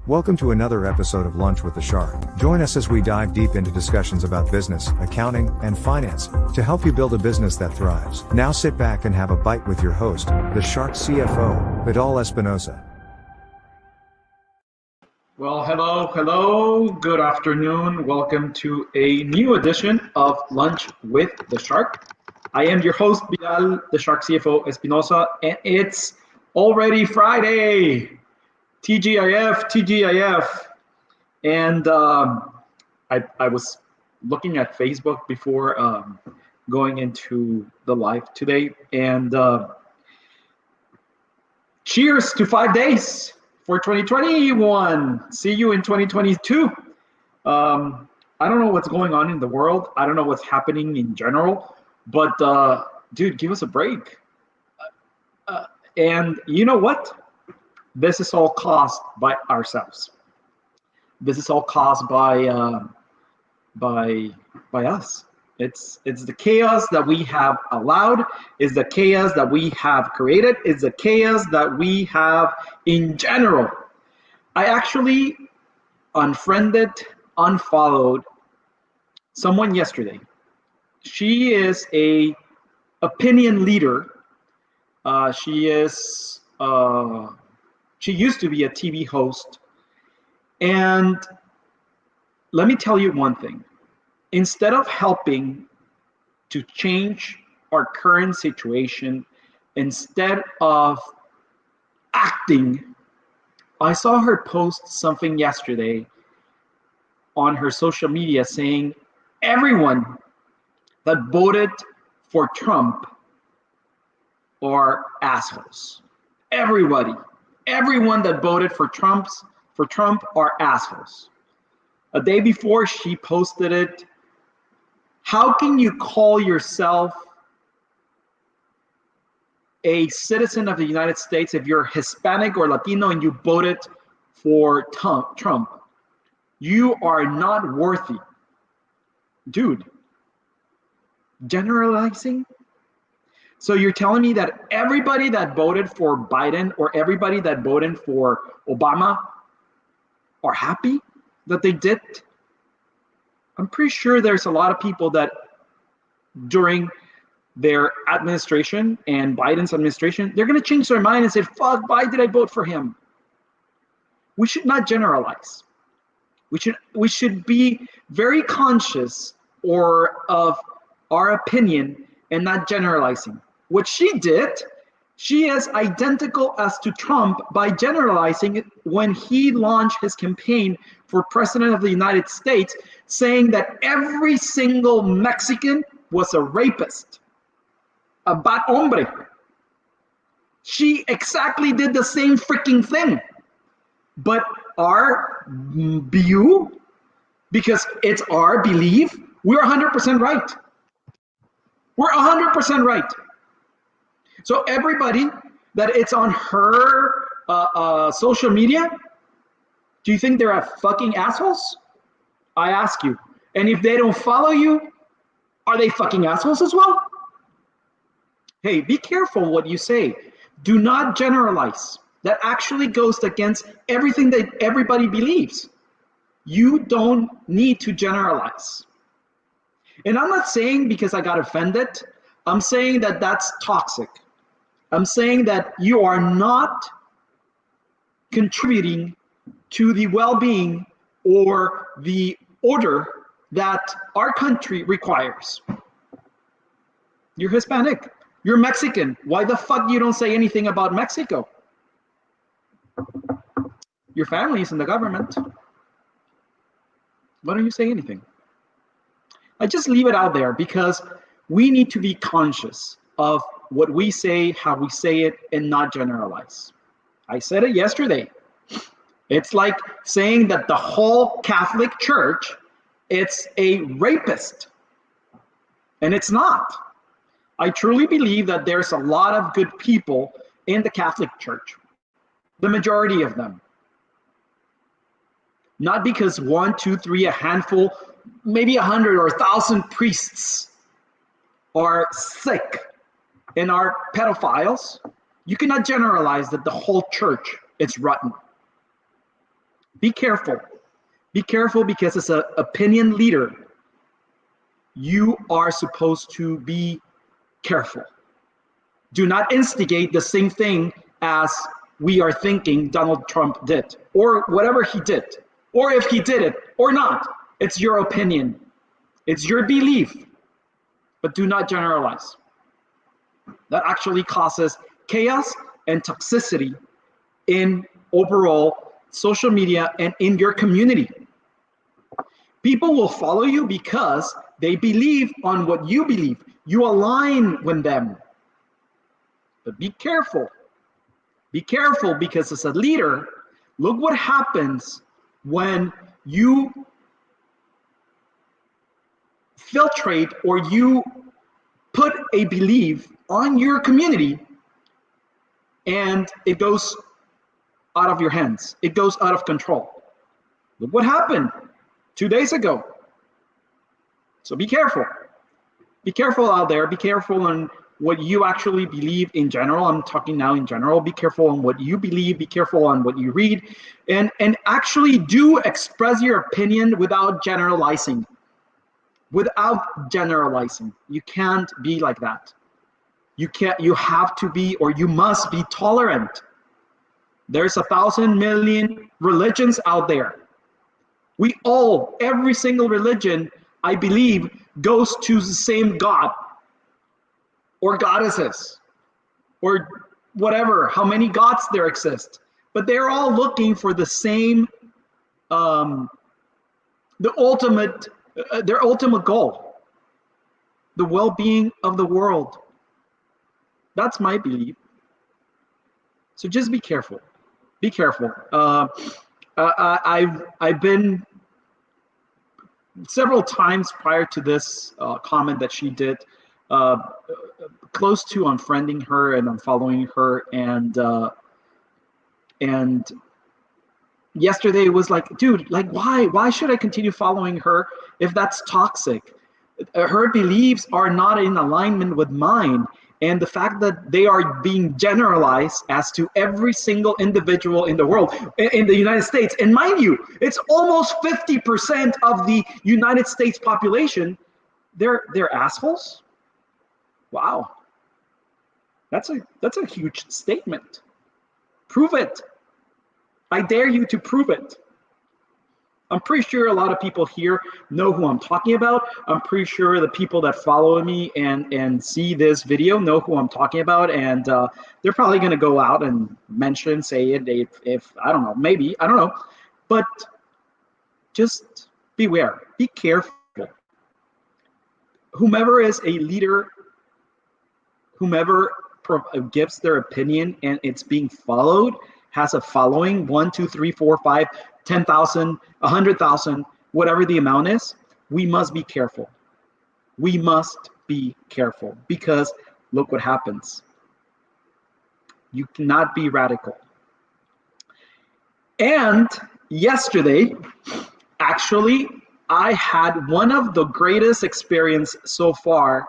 Welcome to another episode of Lunch with the Shark. Join us as we dive deep into discussions about business, accounting, and finance to help you build a business that thrives. Now sit back and have a bite with your host, the Shark CFO, Vidal Espinosa. Well, hello, good afternoon. Welcome to a new edition of Lunch with the Shark. I am your host, Vidal, the Shark CFO Espinosa, and it's already Friday. TGIF. And I was looking at Facebook before going into the live today, and cheers to 5 days for 2021. See you in 2022. I don't know what's going on in the world. I don't know what's happening in general, but dude, give us a break. And you know what? This is all caused by ourselves. This is all caused by us. It's the chaos that we have allowed. It's the chaos that we have created. It's the chaos that we have in general. I actually unfollowed someone yesterday. She is a opinion leader. She used to be a TV host. And let me tell you one thing. Instead of helping to change our current situation, instead of acting, I saw her post something yesterday on her social media saying, everyone that voted for Trump are assholes. Everyone that voted for Trump are assholes. A day before she posted it, how can you call yourself a citizen of the United States if you're Hispanic or Latino and you voted for Trump? You are not worthy. Dude, generalizing? So you're telling me that everybody that voted for Biden or everybody that voted for Obama are happy that they did? I'm pretty sure there's a lot of people that during their administration and Biden's administration, they're going to change their mind and say, fuck, why did I vote for him? We should not generalize. We should be very conscious of our opinion and not generalizing. What she did, she is identical as to Trump by generalizing it when he launched his campaign for president of the United States, saying that every single Mexican was a rapist, a bad hombre. She exactly did the same freaking thing. But our view, because it's our belief, we're 100% right. We're 100% right. So everybody that it's on her social media, do you think they're fucking assholes? I ask you. And if they don't follow you, are they fucking assholes as well? Hey, be careful what you say. Do not generalize. That actually goes against everything that everybody believes. You don't need to generalize. And I'm not saying because I got offended, I'm saying that that's toxic. I'm saying that you are not contributing to the well-being or the order that our country requires. You're Hispanic. You're Mexican. Why the fuck you don't say anything about Mexico? Your family is in the government. Why don't you say anything? I just leave it out there because we need to be conscious of what we say, how we say it, and not generalize. I said it yesterday. It's like saying that the whole Catholic Church, it's a rapist. And it's not. I truly believe that there's a lot of good people in the Catholic Church. The majority of them. Not because 1, 2, 3, a handful, maybe 100 or 1,000 priests are sick and are pedophiles. You cannot generalize that the whole church is rotten. Be careful. Be careful, because as an opinion leader, you are supposed to be careful. Do not instigate the same thing as we are thinking Donald Trump did, or whatever he did, or if he did it or not. It's your opinion. It's your belief. But do not generalize. That actually causes chaos and toxicity in overall social media and in your community. People will follow you because they believe on what you believe. You align with them. But be careful. Be careful, because as a leader, look what happens when you filtrate or you put a belief on your community and it goes out of your hands. It goes out of control. Look what happened 2 days ago. So be careful. Be careful out there. Be careful on what you actually believe in general. I'm talking now in general. Be careful on what you believe. Be careful on what you read. And actually do express your opinion without generalizing. Without generalizing. You can't be like that. You have to be, or you must be, tolerant. There's 1,000 million religions out there. Every single religion, I believe, goes to the same God or goddesses or whatever, how many gods there exist. But they're all looking for the same, their ultimate goal, the well-being of the world. That's my belief. So just be careful. Be careful. I've been several times prior to this comment that she did, close to unfriending her and unfollowing her, and yesterday it was like, dude, like why should I continue following her if that's toxic? Her beliefs are not in alignment with mine. And the fact that they are being generalized as to every single individual in the world, in the United States, and mind you, it's almost 50% of the United States population, they're assholes? Wow. That's a huge statement. Prove it. I dare you to prove it. I'm pretty sure a lot of people here know who I'm talking about. I'm pretty sure the people that follow me and see this video know who I'm talking about, and they're probably going to go out and say it if I don't know, maybe, I don't know. But just beware. Be careful. Whomever is a leader, whomever gives their opinion and it's being followed, has a following, 1, 2, 3, 4, 5, 10,000, 100,000, whatever the amount is, we must be careful. We must be careful, because look what happens. You cannot be radical. And yesterday, actually, I had one of the greatest experience so far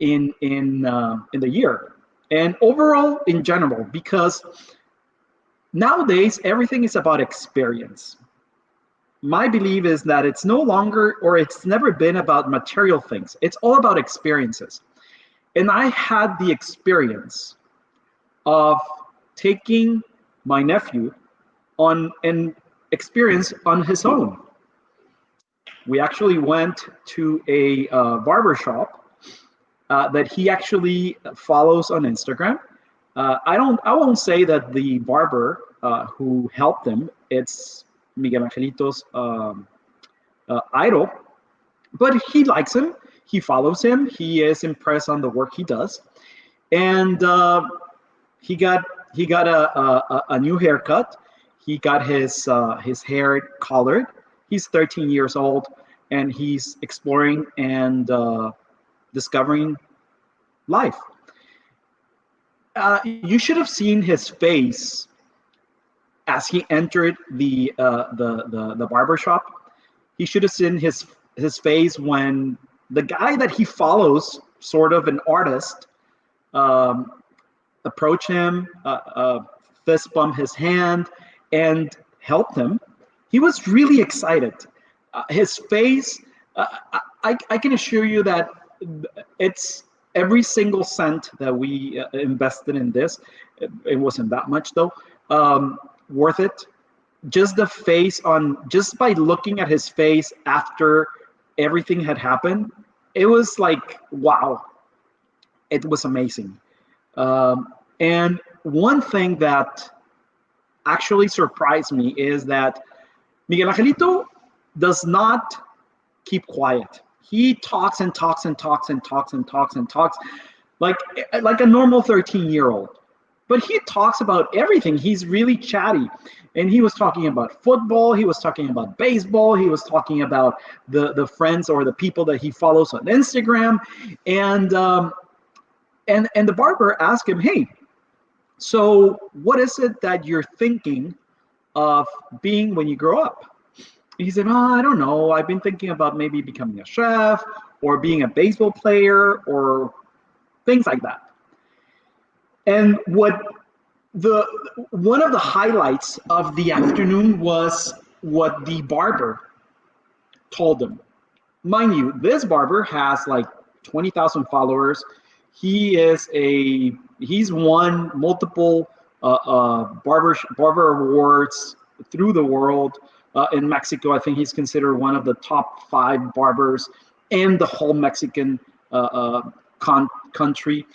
in the year, and overall in general, because nowadays, everything is about experience. My belief is that it's no longer, or it's never been, about material things. It's all about experiences. And I had the experience of taking my nephew on an experience on his own. We actually went to a barber shop that he actually follows on Instagram. I won't say that the barber who helped him, it's Miguel Angelito's idol, but he likes him. He follows him. He is impressed on the work he does, and he got a new haircut. He got his hair colored. He's 13 years old, and he's exploring and discovering life. You should have seen his face as he entered the barber shop. You should have seen his face when the guy that he follows, sort of an artist, approached him, fist bump his hand, and helped him, he was really excited. His face, I can assure you that it's every single cent that we invested in this. It wasn't that much though. Worth it. Just the face just by looking at his face after everything had happened, it was like, wow, it was amazing. And one thing that actually surprised me is that Miguel Angelito does not keep quiet. He talks and talks and talks and talks and talks and talks like a normal 13-year-old. But he talks about everything. He's really chatty. And he was talking about football. He was talking about baseball. He was talking about the friends or the people that he follows on Instagram. And the barber asked him, hey, so what is it that you're thinking of being when you grow up? He said, oh, I don't know. I've been thinking about maybe becoming a chef or being a baseball player or things like that. And one of the highlights of the afternoon was what the barber told him. Mind you, this barber has like 20,000 followers. He's won multiple barber awards through the world. In Mexico, I think he's considered one of the top 5 barbers in the whole Mexican country.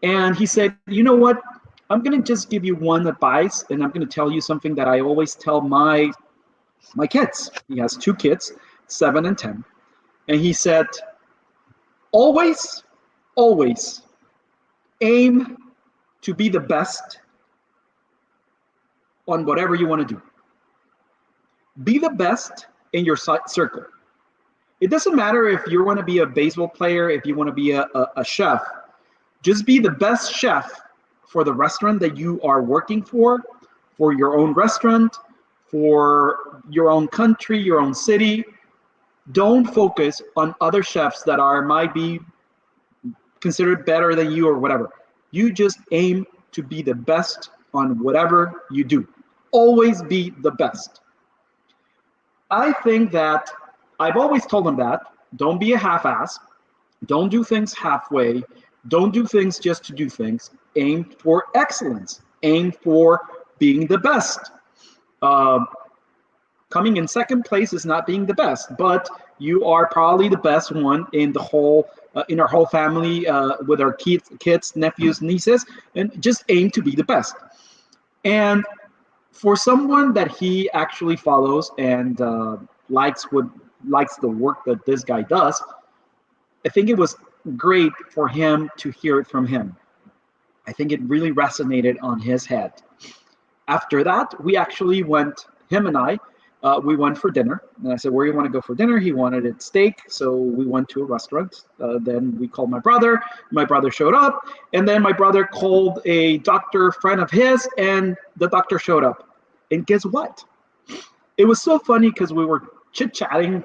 And he said, you know what? I'm going to just give you one advice, and I'm going to tell you something that I always tell my kids. He has 2 kids, 7 and 10. And he said, always, always aim to be the best on whatever you want to do. Be the best in your circle. It doesn't matter if you want to be a baseball player, if you want to be a chef. Just be the best chef for the restaurant that you are working for your own restaurant, for your own country, your own city. Don't focus on other chefs that might be considered better than you or whatever. You just aim to be the best on whatever you do. Always be the best. I think that I've always told them that. Don't be a half-ass. Don't do things halfway. Don't do things just to do things. Aim for excellence. Aim for being the best. Coming in second place is not being the best, but you are probably the best one in our whole family, with our kids, nephews, nieces, and just aim to be the best. And for someone that he actually follows and likes the work that this guy does, I think it was great for him to hear it from him. I think it really resonated on his head. After that, we actually went, him and I, we went for dinner. And I said, where do you want to go for dinner? He wanted it steak, so we went to a restaurant. Then we called my brother. My brother showed up. And then my brother called a doctor friend of his, and the doctor showed up. And guess what? It was so funny because we were chit-chatting,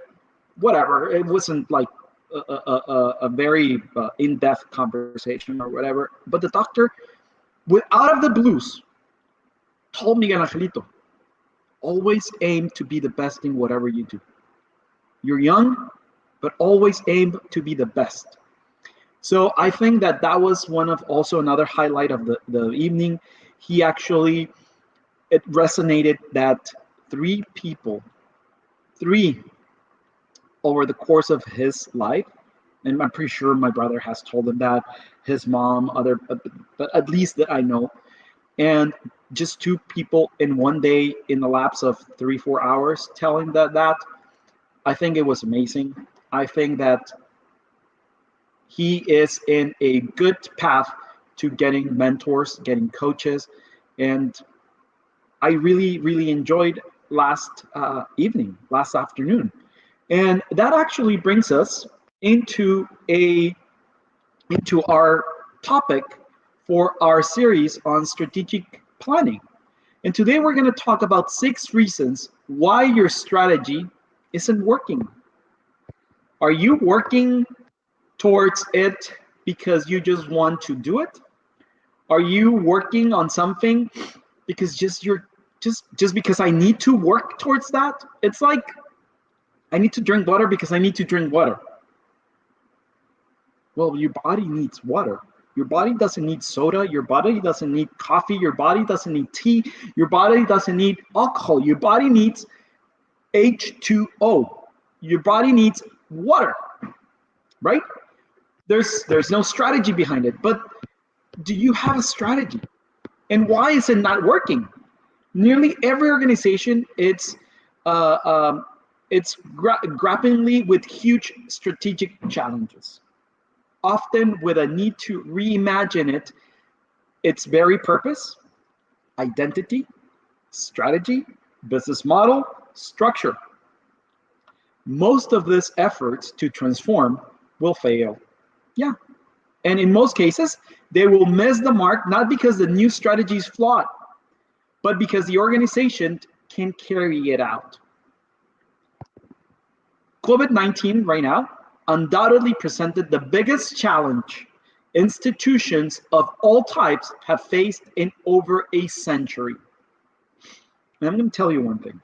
whatever. It wasn't like a very in-depth conversation or whatever. But the doctor, out of the blues, told Miguel Angelito, always aim to be the best in whatever you do. You're young, but always aim to be the best. So I think that was also another highlight of the evening. It resonated that 3 over the course of his life, and I'm pretty sure my brother has told him that, his mom, but at least that I know, and just 2 people in one day in the lapse of 3-4 hours telling that, I think it was amazing. I think that he is in a good path to getting mentors, getting coaches, and I really, really enjoyed last afternoon. And that actually brings us into our topic for our series on strategic planning. And today we're going to talk about 6 reasons why your strategy isn't working. Are you working towards it because you just want to do it? Are you working on something because just you're just because I need to work towards that. It's like I need to drink water because I need to drink water. Well, your body needs water. Your body doesn't need soda. Your body doesn't need coffee. Your body doesn't need tea. Your body doesn't need alcohol. Your body needs H2O. Your body needs water, right? There's no strategy behind it. But do you have a strategy? And why is it not working? Nearly every organization, it's grappling with huge strategic challenges, often with a need to reimagine its very purpose, identity, strategy, business model, structure. Most of these efforts to transform will fail. Yeah. And in most cases, they will miss the mark, not because the new strategy is flawed, but because the organization can carry it out. COVID-19 right now undoubtedly presented the biggest challenge institutions of all types have faced in over a century. And I'm going to tell you one thing.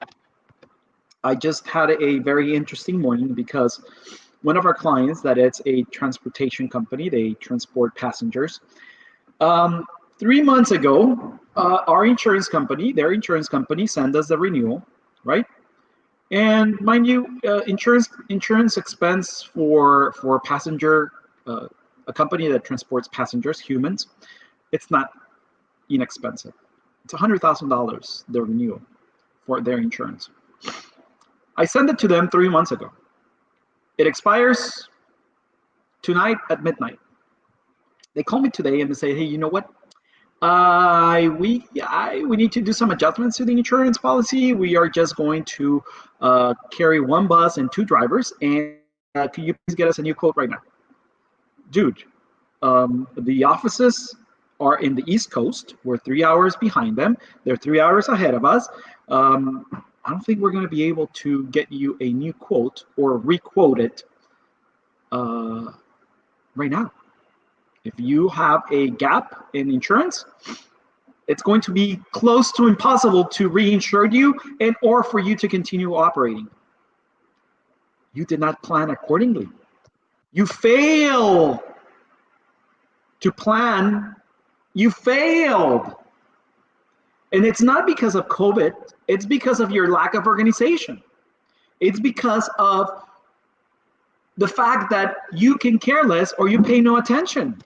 I just had a very interesting morning because one of our clients, that it's a transportation company, they transport passengers. 3 months ago, their insurance company sent us the renewal, right? And mind you, insurance expense for passenger, a company that transports passengers, humans, it's not inexpensive. It's $100,000, the renewal for their insurance. I sent it to them 3 months ago. It expires tonight at midnight. They call me today and they say, hey, you know what? We need to do some adjustments to the insurance policy. We are just going to carry one bus and 2 drivers. And can you please get us a new quote right now? Dude, the offices are in the East Coast. We're 3 hours behind them. They're 3 hours ahead of us. I don't think we're going to be able to get you a new quote or re-quote it right now. If you have a gap in insurance, it's going to be close to impossible to reinsure you and or for you to continue operating. You did not plan accordingly. You fail to plan. You failed. And it's not because of COVID. It's because of your lack of organization. It's because of the fact that you can care less or you pay no attention.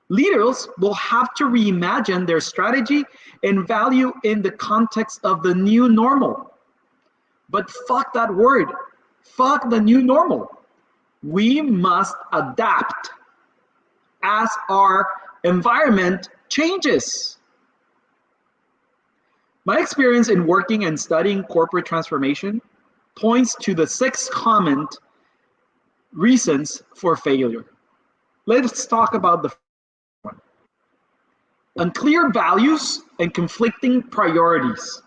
Leaders will have to reimagine their strategy and value in the context of the new normal. But fuck that word. Fuck the new normal. We must adapt as our environment changes. My experience in working and studying corporate transformation points to the 6 common reasons for failure. Let's talk about the one. Unclear values and conflicting priorities.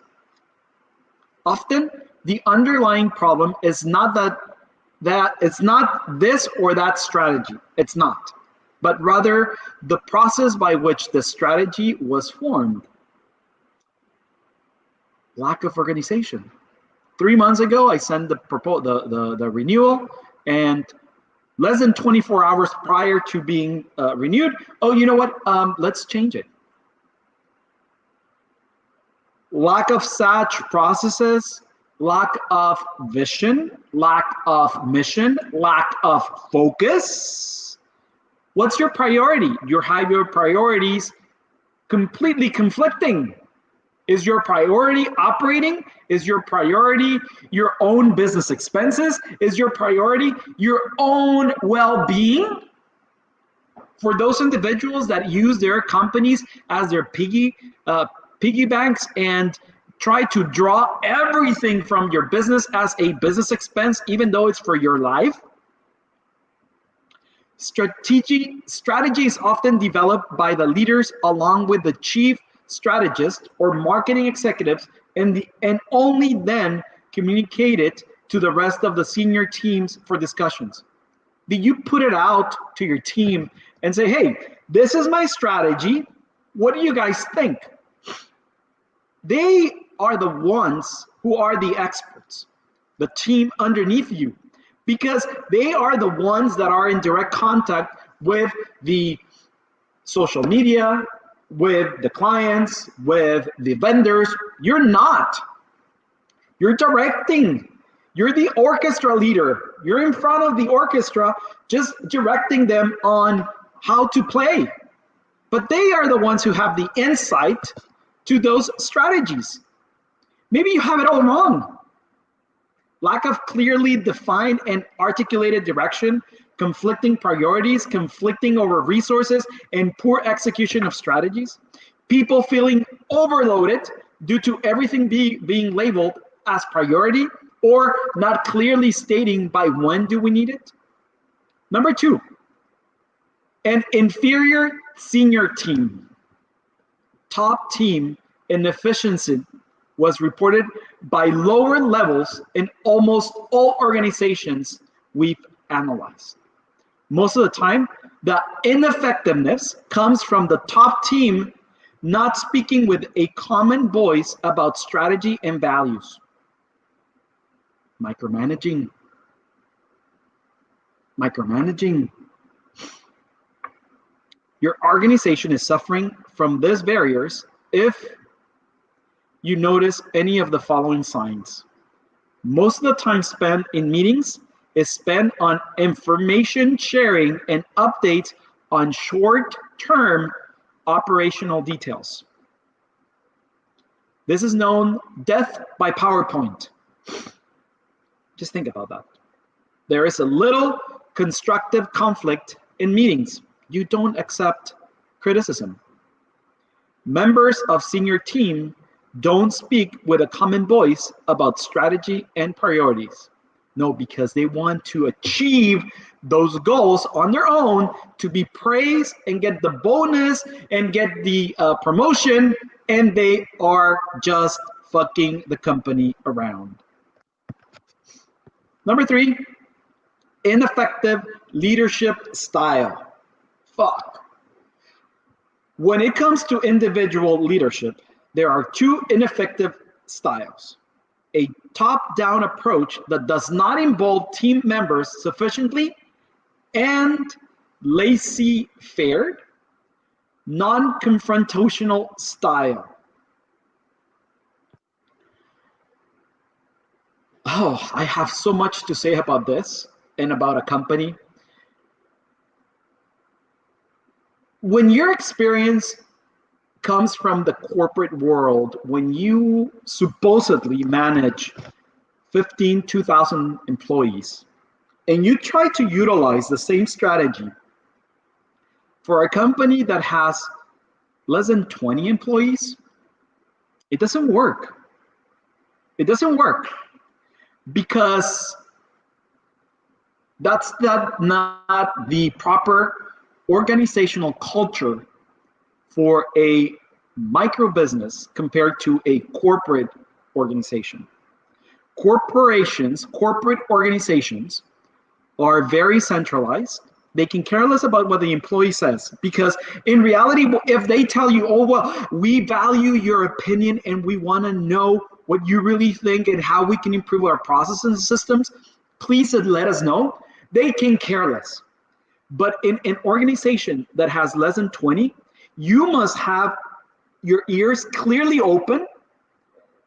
Often, the underlying problem is not that it's not this or that strategy. It's not. But rather the process by which the strategy was formed. Lack of organization. 3 months ago, I sent the renewal, and less than 24 hours prior to being renewed, oh, you know what? Let's change it. Lack of such processes, lack of vision, lack of mission, lack of focus. What's your priority? You have your priorities completely conflicting. Is your priority operating? Is your priority your own business expenses? Is your priority your own well-being? For those individuals that use their companies as their piggy banks and try to draw everything from your business as a business expense, even though it's for your life. Strategy is often developed by the leaders along with the chief strategist or marketing executives, and only then communicate it to the rest of the senior teams for discussions. Do you put it out to your team and say, hey, this is my strategy. What do you guys think? They are the ones who are the experts, the team underneath you, because they are the ones that are in direct contact with the social media, with the clients, with the vendors. You're not. You're directing. You're the orchestra leader. You're in front of the orchestra, just directing them on how to play. But they are the ones who have the insight to those strategies. Maybe you have it all wrong. Lack of clearly defined and articulated direction, conflicting priorities, conflicting over resources, and poor execution of strategies. People feeling overloaded due to everything being labeled as priority or not clearly stating by when do we need it. Number two, an inferior senior team. Top team inefficiency was reported by lower levels in almost all organizations we've analyzed. Most of the time, the ineffectiveness comes from the top team not speaking with a common voice about strategy and values. Micromanaging. Your organization is suffering from these barriers if you notice any of the following signs. Most of the time spent in meetings is spent on information sharing and updates on short-term operational details. This is known death by PowerPoint. Just think about that. There is a little constructive conflict in meetings. You don't accept criticism. Members of senior team don't speak with a common voice about strategy and priorities. No, because they want to achieve those goals on their own, to be praised and get the bonus and get the promotion, and they are just fucking the company around. Number three, ineffective leadership style. Fuck. When it comes to individual leadership, there are two ineffective styles. A top-down approach that does not involve team members sufficiently, and laissez-faire, non-confrontational style. Oh, I have so much to say about this and about a company. When your experience comes from the corporate world, when you supposedly manage 2,000 employees, and you try to utilize the same strategy for a company that has less than 20 employees, it doesn't work. It doesn't work because that's not the proper organizational culture for a micro business compared to a corporate organization. Corporate organizations are very centralized. They can care less about what the employee says, because in reality, if they tell you, oh, well, we value your opinion and we want to know what you really think and how we can improve our processes and systems, please let us know. They can care less. But in an organization that has less than 20, you must have your ears clearly open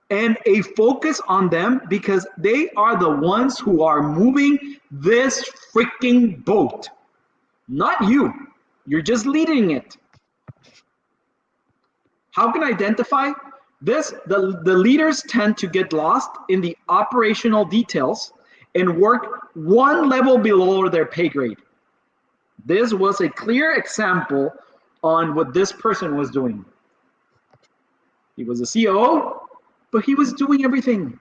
and a focus on them, because they are the ones who are moving this freaking boat. Not you. You're just leading it. How can I identify this? The leaders tend to get lost in the operational details and work one level below their pay grade. This was a clear example on what this person was doing. He was a COO, but he was doing everything.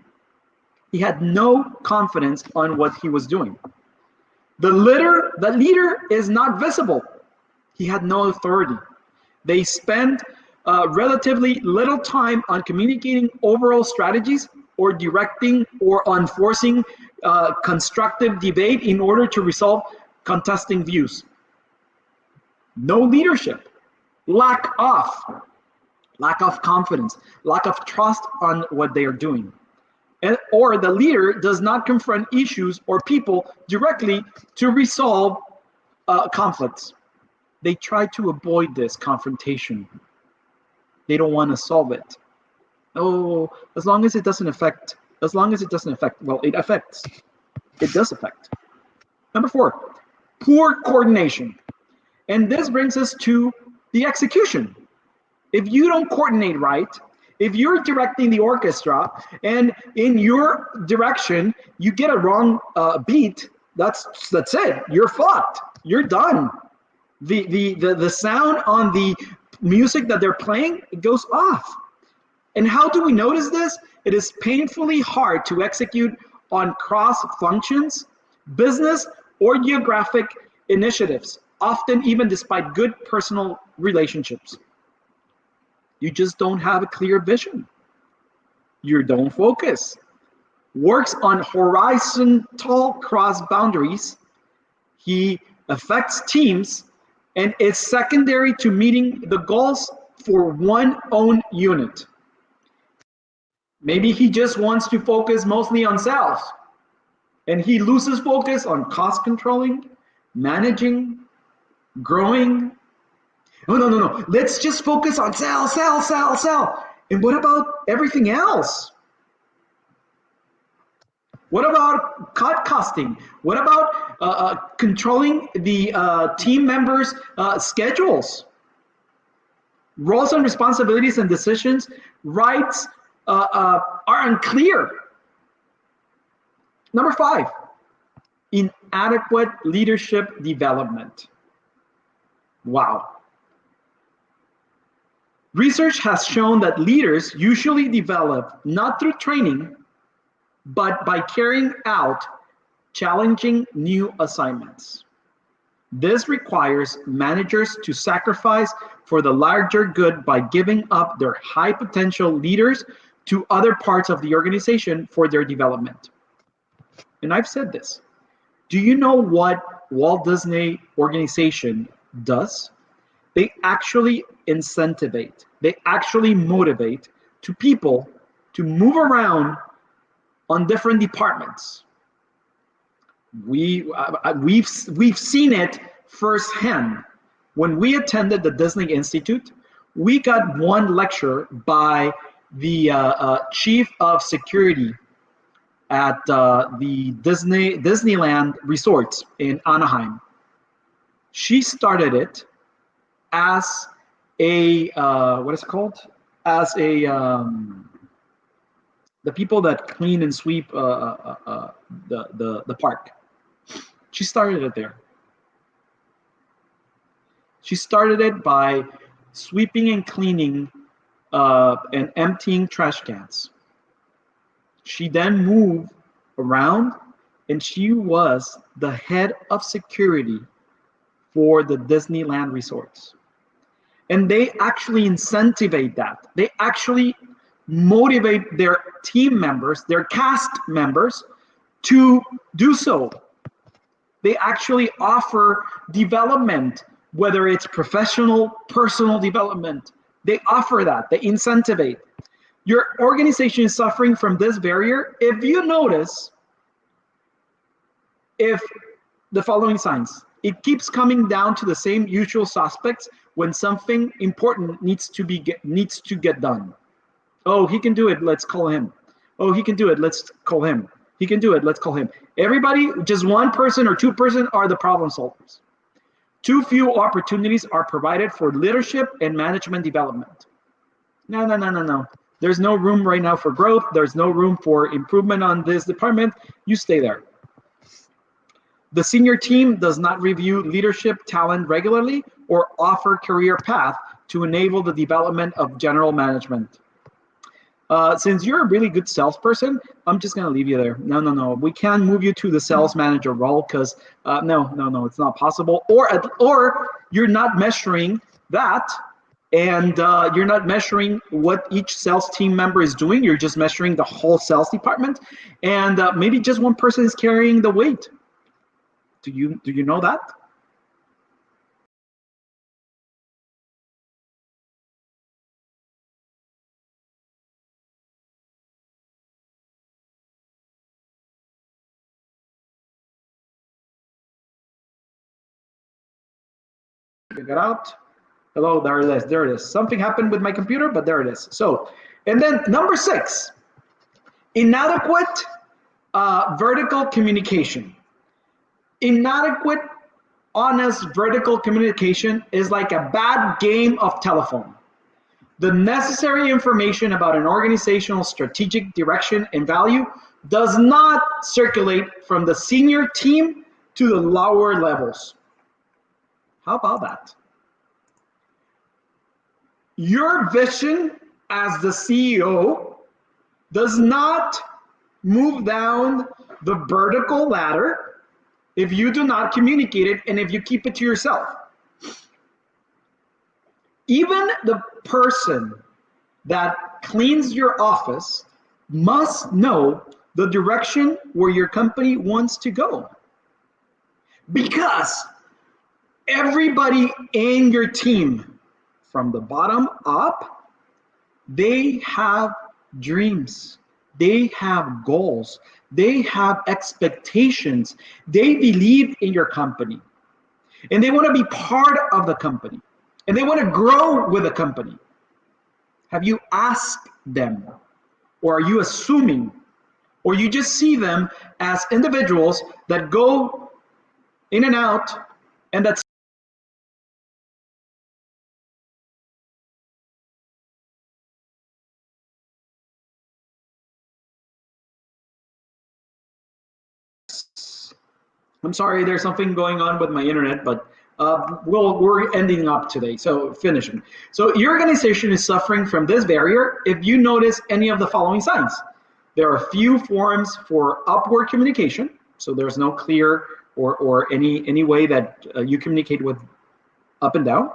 He had no confidence on what he was doing. The leader is not visible. He had no authority. They spend relatively little time on communicating overall strategies or directing or enforcing constructive debate in order to resolve contesting views. No leadership. Lack of. lack of confidence, lack of trust on what they are doing. Or the leader does not confront issues or people directly to resolve conflicts. They try to avoid this confrontation. They don't want to solve it. Oh, as long as it doesn't affect, well, it affects. It does affect. Number 4, poor coordination. And this brings us to the execution. If you don't coordinate right, if you're directing the orchestra and in your direction you get a wrong beat, that's it. You're fucked. You're done. The sound on the music that they're playing, it goes off. And how do we notice this? It is painfully hard to execute on cross functions, business, or geographic initiatives, often even despite good personal relationships. You just don't have a clear vision. You don't focus. Works on horizontal cross boundaries. He affects teams and is secondary to meeting the goals for one own unit. Maybe he just wants to focus mostly on sales and he loses focus on cost controlling, managing, growing. No. Let's just focus on sell. And what about everything else? What about cut costing? What about controlling the team members' schedules? Roles and responsibilities and decisions, rights are unclear. Number 5, inadequate leadership development. Wow. Research has shown that leaders usually develop not through training, but by carrying out challenging new assignments. This requires managers to sacrifice for the larger good by giving up their high potential leaders to other parts of the organization for their development. And I've said this. Do you know what Walt Disney organization does? They actually incentivize, they actually motivate to people to move around on different departments. We've seen it firsthand. When we attended the Disney Institute, we got one lecture by the chief of security at the Disneyland resorts in Anaheim. She started it as a what is it called? As a the people that clean and sweep the park. She started it there. She started it by sweeping and cleaning and emptying trash cans. She then moved around and she was the head of security for the Disneyland resorts. And they actually incentivize that. They actually motivate their team members, their cast members, to do so. They actually offer development, whether it's professional, personal development. They offer that. They incentivize. Your organization is suffering from this barrier. If you notice, if the following signs, it keeps coming down to the same usual suspects when something important needs to get done. Oh, he can do it. Let's call him. Oh, he can do it. Let's call him. He can do it. Let's call him. Everybody, just one person or two person are the problem solvers. Too few opportunities are provided for leadership and management development. No. There's no room right now for growth. There's no room for improvement on this department. You stay there. The senior team does not review leadership talent regularly or offer career path to enable the development of general management. Since you're a really good salesperson, I'm just gonna leave you there. No. We can't move you to the sales manager role because no, it's not possible. Or you're not measuring that, and you're not measuring what each sales team member is doing. You're just measuring the whole sales department, and maybe just one person is carrying the weight. Do you know that? Check it out. Hello, there it is. There it is. Something happened with my computer, but there it is. So, and then number 6, inadequate vertical communication. Inadequate, honest vertical communication is like a bad game of telephone. The necessary information about an organizational strategic direction and value does not circulate from the senior team to the lower levels. How about that? Your vision as the CEO does not move down the vertical ladder if you do not communicate it and if you keep it to yourself. Even the person that cleans your office must know the direction where your company wants to go. Because everybody in your team, from the bottom up, they have dreams, they have goals, they have expectations, they believe in your company, and they want to be part of the company, and they want to grow with the company. Have you asked them, or are you assuming, or you just see them as individuals that go in and out, and that's I'm sorry, there's something going on with my internet, but we're ending up today, so finishing. So your organization is suffering from this barrier if you notice any of the following signs. There are few forums for upward communication, so there's no clear or any way that you communicate with up and down.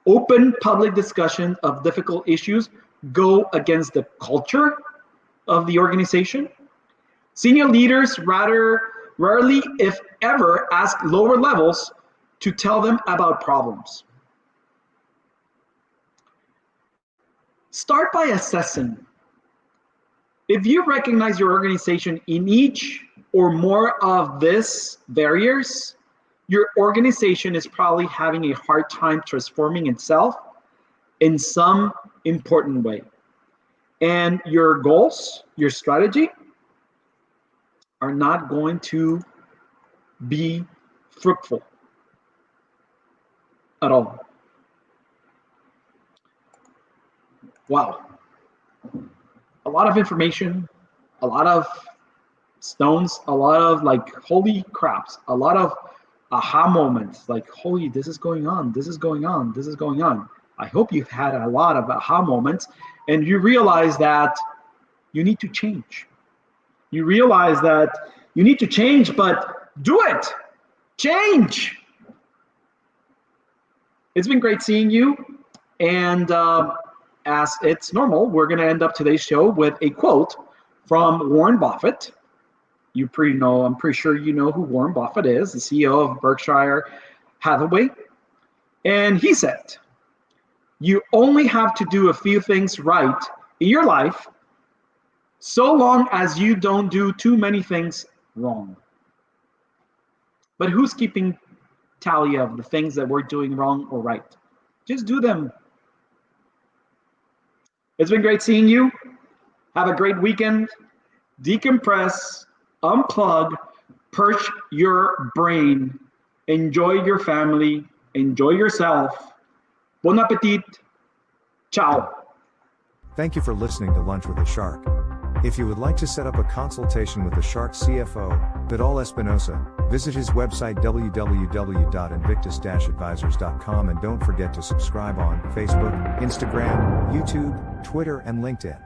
Open public discussion of difficult issues go against the culture of the organization. Senior leaders rarely, if ever, ask lower levels to tell them about problems. Start by assessing. If you recognize your organization in each or more of these barriers, your organization is probably having a hard time transforming itself in some important way. And your goals, your strategy, are not going to be fruitful at all. Wow. A lot of information, a lot of stones, a lot of like, holy craps, a lot of aha moments, like, holy, this is going on, this is going on, this is going on. I hope you've had a lot of aha moments and you realize that you need to change. You realize that you need to change, but do it. Change. It's been great seeing you. And as it's normal, we're going to end up today's show with a quote from Warren Buffett. I'm pretty sure you know who Warren Buffett is, the CEO of Berkshire Hathaway. And he said, "You only have to do a few things right in your life so long as you don't do too many things wrong." But who's keeping tally of the things that we're doing wrong or right? Just do them. It's been great seeing you. Have a great weekend. Decompress, unplug, purge your brain, enjoy your family, enjoy yourself. Bon appetit. Ciao. Thank you for listening to Lunch with a Shark. If you would like to set up a consultation with the Shark CFO, Vidal Espinosa, visit his website www.invictus-advisors.com and don't forget to subscribe on Facebook, Instagram, YouTube, Twitter, and LinkedIn.